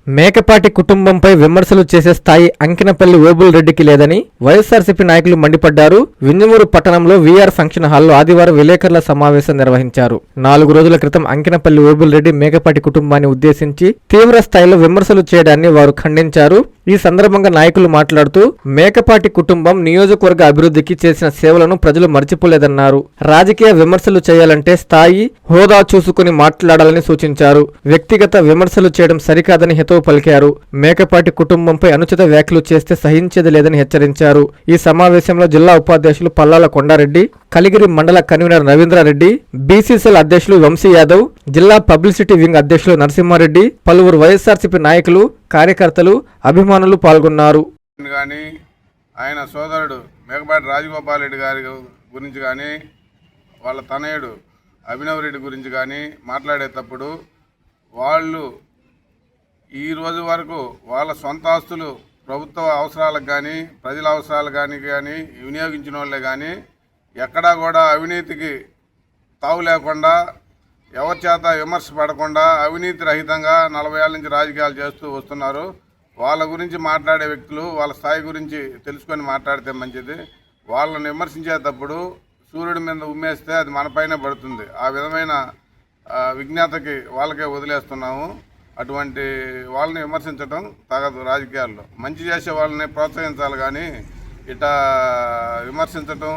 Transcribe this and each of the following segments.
మేకపాటి కుటుంబంపై విమర్శలు చేసే స్థాయి అంకినపల్లి ఓబుల్ రెడ్డికి లేదని వైఎస్ఆర్సీపీ నాయకులు మండిపడ్డారు. వింజమూరు పట్టణంలో వీఆర్ ఫంక్షన్ హాల్లో ఆదివారం విలేకరుల సమావేశం నిర్వహించారు. 4 రోజుల క్రితం అంకినపల్లి ఓబుల్ రెడ్డి మేకపాటి కుటుంబాన్ని ఉద్దేశించి తీవ్ర స్థాయిలో విమర్శలు చేయడాన్ని వారు ఖండించారు. ఈ సందర్భంగా నాయకులు మాట్లాడుతూ మేకపాటి కుటుంబం నియోజకవర్గ అభివృద్ధికి చేసిన సేవలను ప్రజలు మర్చిపోలేదన్నారు. రాజకీయ విమర్శలు చేయాలంటే స్థాయి, హోదా చూసుకుని మాట్లాడాలని సూచించారు. వ్యక్తిగత విమర్శలు చేయడం సరికాదని హితవు పలికారు. మేకపాటి కుటుంబంపై అనుచిత వ్యాఖ్యలు చేస్తే సహించేది లేదని హెచ్చరించారు. ఈ సమావేశంలో జిల్లా ఉపాధ్యక్షులు పల్లాల కొండారెడ్డి, కలిగిరి మండల కన్వీనర్ రవీంద్రారెడ్డి, బీసీసీఎల్ అధ్యక్షులు వంశీ యాదవ్, జిల్లా పబ్లిసిటీ వింగ్ అధ్యక్షులు నరసింహారెడ్డి, పలువురు వైఎస్ఆర్సీపీ నాయకులు, కార్యకర్తలు, అభిమానులు పాల్గొన్నారు. ఆయన సోదరుడు మేకపాటి రాజగోపాల్ రెడ్డి గారి గురించి కానీ, వాళ్ళ తనయుడు అభినవ్ రెడ్డి గురించి కానీ మాట్లాడేటప్పుడు వాళ్ళు ఈ రోజు వరకు వాళ్ళ సొంత ఆస్తులు ప్రభుత్వ అవసరాలకు కానీ, ప్రజల అవసరాలకు కానీ వినియోగించిన వాళ్ళే కానీ ఎక్కడా కూడా అవినీతికి తావు లేకుండా, ఎవరి చేత విమర్శ పడకుండా అవినీతి రహితంగా 40 ఏళ్ళ నుంచి రాజకీయాలు చేస్తూ వస్తున్నారు. వాళ్ళ గురించి మాట్లాడే వ్యక్తులు వాళ్ళ స్థాయి గురించి తెలుసుకొని మాట్లాడితే మంచిది. వాళ్ళని విమర్శించేటప్పుడు సూర్యుడి మీద ఉమ్మేస్తే అది మనపైనే పడుతుంది. ఆ విధమైన విజ్ఞాతకి వాళ్ళకే వదిలేస్తున్నాము. అటువంటి వాళ్ళని విమర్శించడం తగదు. రాజకీయాల్లో మంచి చేసే వాళ్ళని ప్రోత్సహించాలి కానీ ఇట్లా విమర్శించటం,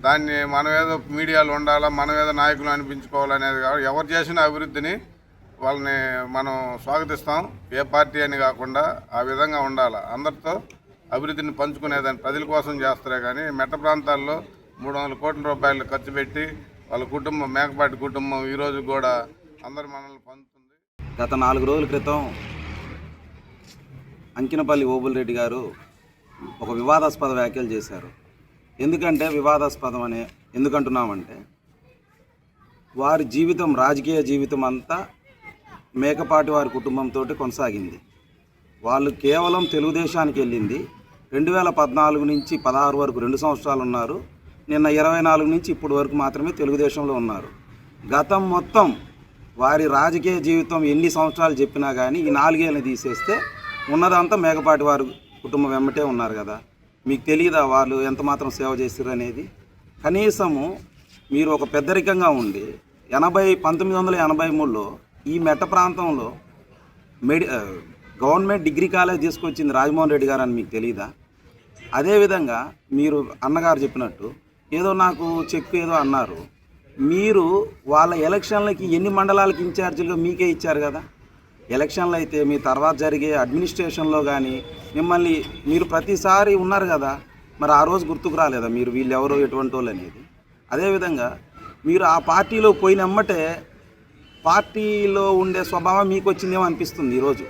దాన్ని మనమేదో మీడియాలో ఉండాలా, మనమేదో నాయకులు అనిపించుకోవాలనేది కాదు. ఎవరు చేసిన అభివృద్ధిని వాళ్ళని మనం స్వాగతిస్తాం. ఏ పార్టీ అని కాకుండా ఆ విధంగా ఉండాలి. అందరితో అభివృద్ధిని పంచుకునేదాన్ని ప్రజల కోసం చేస్తారే కానీ మెట్ట ప్రాంతాల్లో 300 కోట్ల రూపాయలు ఖర్చు పెట్టి వాళ్ళ కుటుంబం, మేకపాటి కుటుంబం ఈరోజు కూడా అందరి మనల్ని పొందుతుంది. గత 4 రోజుల క్రితం అంకినపల్లి ఓబుల్ రెడ్డి గారు ఒక వివాదాస్పద వ్యాఖ్యలు చేశారు. ఎందుకంటే వివాదాస్పదం అని ఎందుకంటున్నామంటే, వారి జీవితం, రాజకీయ జీవితం అంతా మేకపాటి వారి కుటుంబంతో కొనసాగింది. వాళ్ళు కేవలం తెలుగుదేశానికి వెళ్ళింది 2014 నుంచి 16 వరకు 2 సంవత్సరాలు ఉన్నారు. నిన్న 24 నుంచి ఇప్పటి వరకు మాత్రమే తెలుగుదేశంలో ఉన్నారు. గతం మొత్తం వారి రాజకీయ జీవితం ఎన్ని సంవత్సరాలు చెప్పినా కానీ ఈ 4 ఏళ్ళని తీసేస్తే ఉన్నదంతా మేకపాటి వారి కుటుంబం వెంబటే ఉన్నారు కదా. మీకు తెలియదా వాళ్ళు ఎంత మాత్రం సేవ చేస్తారు అనేది? కనీసము మీరు ఒక పెద్దరికంగా ఉండి 1983లో ఈ మెట్ట ప్రాంతంలో గవర్నమెంట్ డిగ్రీ కాలేజ్ తీసుకొచ్చింది రాజమోహన్ రెడ్డి గారు అని మీకు తెలియదా? అదేవిధంగా మీరు అన్నగారు చెప్పినట్టు ఏదో నాకు చెక్ ఏదో అన్నారు. మీరు వాళ్ళ ఎలక్షన్లకి ఎన్ని మండలాలకి ఇన్ఛార్జీలుగా మీకే ఇచ్చారు కదా. ఎలక్షన్లు అయితే మీ తర్వాత జరిగే అడ్మినిస్ట్రేషన్లో కానీ మిమ్మల్ని మీరు ప్రతిసారి ఉన్నారు కదా. మరి ఆ రోజు గుర్తుకు రాలేదా మీరు వీళ్ళు ఎవరో ఎటువంటి వాళ్ళు అనేది? అదేవిధంగా మీరు ఆ పార్టీలో పోయినమ్మటే పార్టీలో ఉండే స్వభావం మీకు వచ్చిందేమో అనిపిస్తుంది ఈరోజు.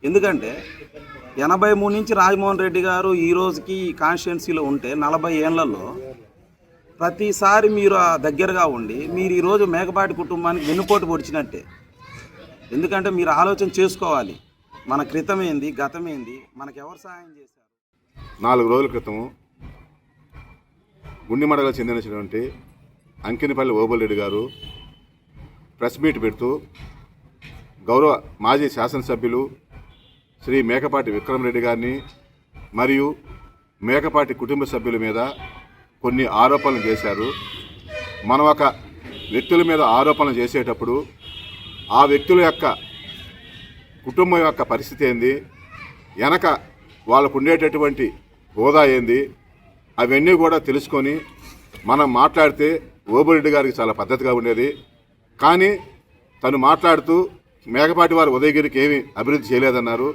ఎందుకంటే 83 నుంచి రాజమోహన్ రెడ్డి గారు ఈ రోజుకి ఈ కాన్స్టిట్యున్సీలో ఉంటే 40 ఏళ్లలో ప్రతిసారి మీరు దగ్గరగా ఉండి మీరు ఈరోజు మేకపాటి కుటుంబానికి వెన్నుపోటు పొడిచినట్టే. ఎందుకంటే మీరు ఆలోచన చేసుకోవాలి, మన క్రితం ఏంది, గతం ఏంది, మనకు ఎవరు సహాయం చేశారు. 4 రోజుల క్రితం గుండిమడగకు చెందినటువంటి అంకినపల్లి ఓబుల్ రెడ్డి గారు ప్రెస్ మీట్ పెడుతూ గౌరవ మాజీ శాసనసభ్యులు శ్రీ మేకపాటి విక్రమ్ రెడ్డి గారిని మరియు మేకపాటి కుటుంబ సభ్యుల మీద కొన్ని ఆరోపణలు చేశారు. మనం ఒక వ్యక్తుల మీద ఆరోపణలు చేసేటప్పుడు ఆ వ్యక్తుల యొక్క కుటుంబం యొక్క పరిస్థితి ఏంది, వెనక వాళ్ళకు ఉండేటటువంటి హోదా ఏంది, అవన్నీ కూడా తెలుసుకొని మనం మాట్లాడితే ఓబుల్ రెడ్డి గారికి చాలా పద్ధతిగా ఉండేది. కానీ తను మాట్లాడుతూ మేకపాటి వారు ఉదయగిరికి ఏమీ అభివృద్ధి చేయలేదన్నారు.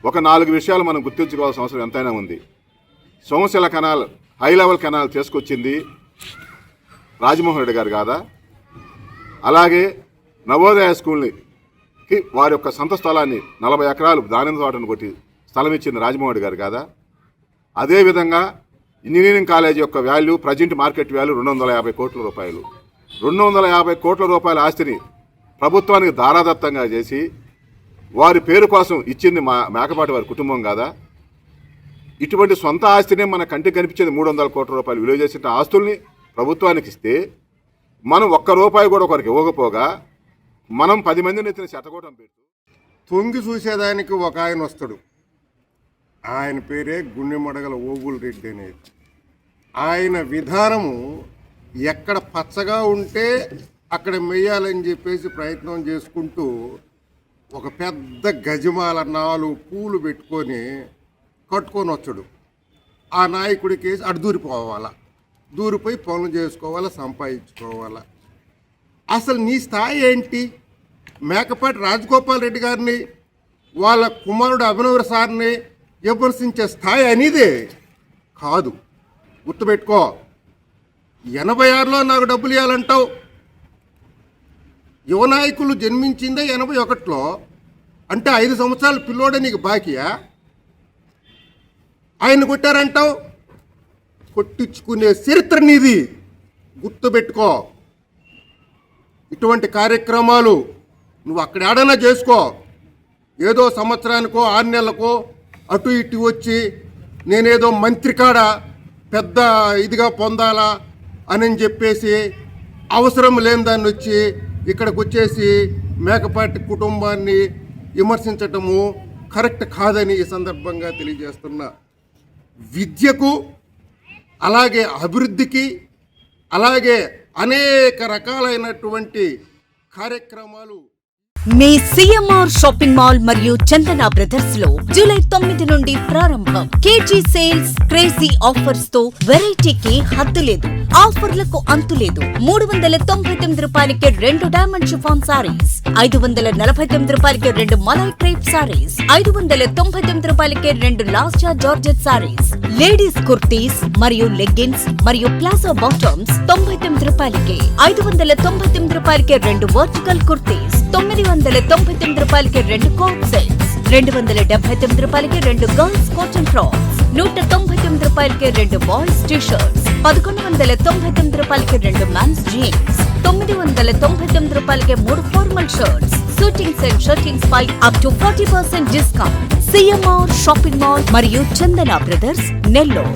ఒక 4 విషయాలు మనం గుర్తుంచుకోవాల్సిన అవసరం ఎంతైనా ఉంది. Somasila canal, high level canal తీసుకొచ్చింది రాజమోహన్ రెడ్డి గారు కాదా? అలాగే నవోదయ స్కూల్కి వారి యొక్క సొంత స్థలాన్ని 40 ఎకరాలు దానిమ్మ తోటను కొట్టి స్థలం ఇచ్చింది రాజమోహన్ రెడ్డి గారు కాదా? అదేవిధంగా ఇంజనీరింగ్ కాలేజ్ యొక్క వాల్యూ, ప్రజెంట్ మార్కెట్ వాల్యూ 250 కోట్ల రూపాయలు. 250 కోట్ల రూపాయల ఆస్తిని ప్రభుత్వానికి దారాదత్తంగా చేసి వారి పేరు కోసం ఇచ్చింది మేకపాటి వారి కుటుంబం కాదా? ఇటువంటి సొంత ఆస్తిని మన కంటికి కనిపించేది 300 కోట్ల రూపాయలు విలువ చేసిన ఆస్తుల్ని ప్రభుత్వానికి ఇస్తే మనం 1 రూపాయి కూడా ఒకరికి ఇవ్వకపోగా మనం 10 మందిని ఎత్తిన శతకోటం పెడుతూ తొంగి చూసేదానికి ఒక ఆయన వస్తాడు. ఆయన పేరే గుండెమడగల ఓబుల్ రెడ్డి అనేది. ఆయన విధానము ఎక్కడ పచ్చగా ఉంటే అక్కడ మెయ్యాలని చెప్పేసి ప్రయత్నం చేసుకుంటూ ఒక పెద్ద గజమాల 4 పూలు పెట్టుకొని కట్టుకొని వచ్చాడు. ఆ నాయకుడికి అటు దూరిపోవాలా, దూరిపోయి పనులు చేసుకోవాలా, సంపాదించుకోవాలా. అసలు నీ స్థాయి ఏంటి? మేకపాటి రాజగోపాల్ రెడ్డి గారిని, వాళ్ళ కుమారుడు అభినవ్ సార్ని విమర్శించే స్థాయి అనేదే కాదు. గుర్తుపెట్టుకో. 86లో నాకు డబ్బులు ఇవ్వాలంటావు. యువ నాయకులు జన్మించిందే 81లో. అంటే 5 సంవత్సరాల పిల్లోడే నీకు బాకీయా? ఆయన కొట్టారంటావు. కొట్టించుకునే చరిత్ర నీది. గుర్తుపెట్టుకో. ఇటువంటి కార్యక్రమాలు నువ్వు అక్కడ ఏడైనా చేసుకో. ఏదో సంవత్సరానికో 6 నెలలకో అటు ఇటు వచ్చి నేనేదో మంత్రి కాడ పెద్ద ఇదిగా పొందాలా అని చెప్పేసి అవసరం లేని దాన్ని వచ్చి ఇక్కడికి వచ్చేసి మేకపాటి కుటుంబాన్ని విమర్శించటము కరెక్ట్ కాదని ఈ సందర్భంగా తెలియజేస్తున్నా. విద్యకు, అలాగే అభివృద్ధికి, అలాగే అనేక రకాలైనటువంటి కార్యక్రమాలు మీ సిఎంఆర్ షాపింగ్ మాల్ మరియు చందన బ్రదర్స్ లో జూలై 9 నుండి ప్రారంభం. కేజీ సేల్స్, క్రేజీ ఆఫర్స్ తో వెరైటీకి హద్దు లేదు, ఆఫర్లకు అంతు లేదు. 399 రూపాయలకి 2 డైమండ్ షిఫాన్ సారీస్, 549 రూపాయలకి 2 మలై క్రేప్ సారీస్, 599 రూపాయలకి 2 లాస్యా జార్జెట్ సారీస్, లేడీస్ కుర్తీస్ మరియు లెగ్గిన్స్ మరియు ప్లాజో బాటమ్స్ 99 రూపాయలకి, 599 రూపాయలకి 2 వర్టికల్ కుర్తీస్, 999 రూపాయలకి 2 కోట్ సెట్స్, 279 రూపాయలకి 2 గర్ల్స్ కాటన్ ఫ్రాక్స్, 199 రూపాయలకి 2 బాయ్స్ టీ షర్ట్స్, 1199 రూపాయలకి 2 మెన్స్ జీన్స్, 999 రూపాయలకి 3 formal shirts, suitings and shirtings పై up to 40% discount. CMR shopping mall మరియు చందన బ్రదర్స్, నెల్లూరు.